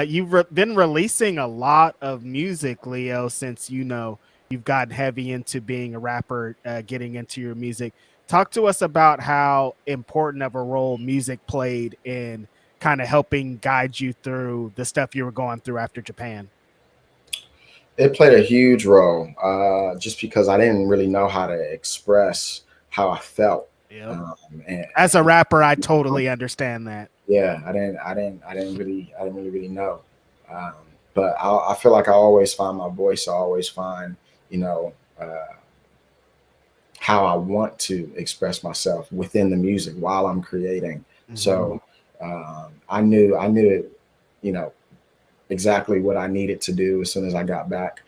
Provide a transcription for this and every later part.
Been releasing a lot of music, Leo, since you've gotten heavy into being a rapper, getting into your music. Talk to us about how important of a role music played in kind of helping guide you through the stuff you were going through after Japan. It played a huge role, just because I didn't really know how to express how I felt. Yep. Um, and, As a and rapper, I totally understand that. yeah, I didn't really know. Um, but I feel like I always find my voice. I always find, you know, how I want to express myself within the music while I'm creating. Hmm. So I knew, you know, exactly what I needed to do as soon as I got back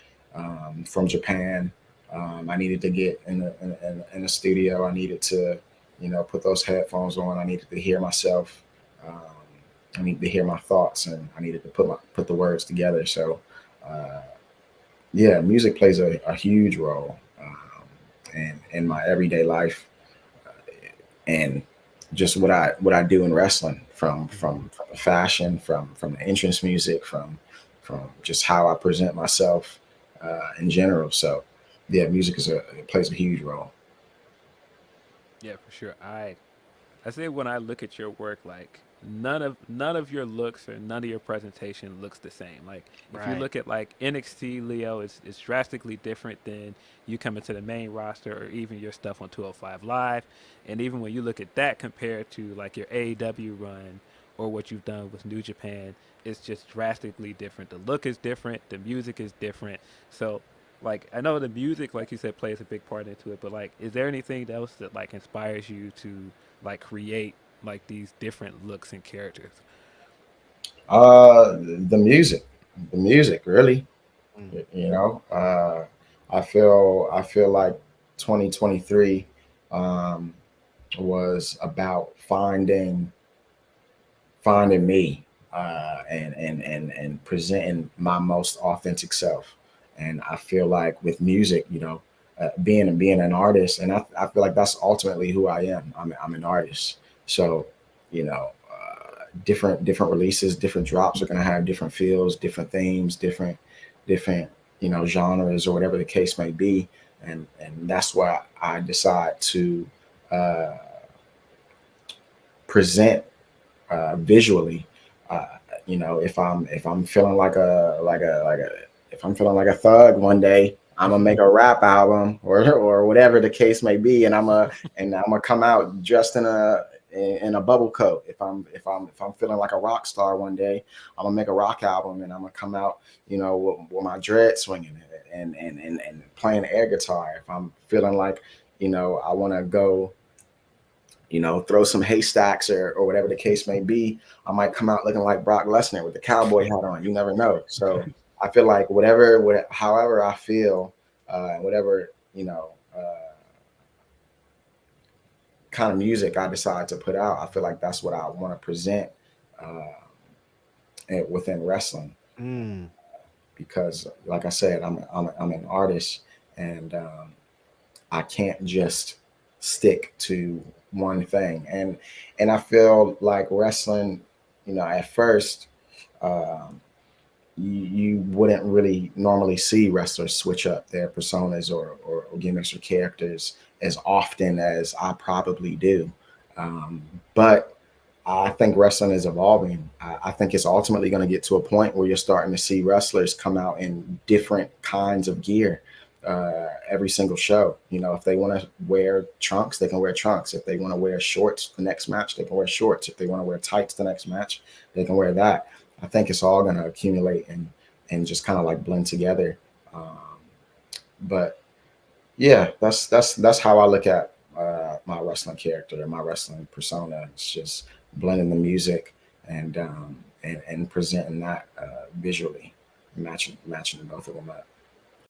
from Japan. I needed to get in the studio. I needed to, put those headphones on. I needed to hear myself. Um, I needed to hear my thoughts, and I needed to put the words together. So, uh, yeah, music plays a huge role in my everyday life, and just what I do in wrestling, Hmm. from the fashion, from the entrance music, from just how I present myself in general. So yeah, music it plays a huge role. Yeah, for sure. I say when I look at your work, like none of your looks or none of your presentation looks the same. Like if you Right. look at like NXT Leo, it's drastically different than you coming to the main roster or even your stuff on 205 Live. And even when you look at that compared to like your AEW run or what you've done with New Japan, it's just drastically different. The look is different, the music is different. So like I know the music, like you said, plays a big part into it, but like is there anything else that like inspires you to like create like these different looks and characters? Uh, the music, the music, really. Mm. You know, I feel like 2023 um, was about finding me, and presenting my most authentic self. And I feel like with music, being an artist, and I feel like that's ultimately who I am. I'm an artist. So, different releases, different drops are gonna have different feels, different themes, different genres or whatever the case may be. And that's why I decide to uh, present visually. Uh, if I'm feeling if I'm feeling like a thug one day, I'm gonna make a rap album or whatever the case may be, and I'm gonna come out dressed in a bubble coat. If I'm feeling like a rock star one day, I'm gonna make a rock album, and I'm gonna come out, with my dread swinging and playing air guitar. If I'm feeling like, I want to go, throw some haystacks or whatever the case may be, I might come out looking like Brock Lesnar with the cowboy hat on. You never know. So I feel like however I feel, whatever, kind of music I decide to put out, I feel like that's what I want to present uh, within wrestling. Mm. Because, like I said, I'm an artist, and I can't just stick to one thing. And I feel like wrestling, at first, um, you wouldn't really normally see wrestlers switch up their personas or gimmicks or characters as often as I probably do. Um, but I think wrestling is evolving. I think it's ultimately going to get to a point where you're starting to see wrestlers come out in different kinds of gear every single show. If they want to wear trunks, they can wear trunks. If they want to wear shorts the next match, they can wear shorts. If they want to wear tights the next match, they can wear that. I think it's all going to accumulate and just kind of like blend together. But yeah, that's how I look at my wrestling character and my wrestling persona. It's just blending the music and presenting that visually, matching both of them up.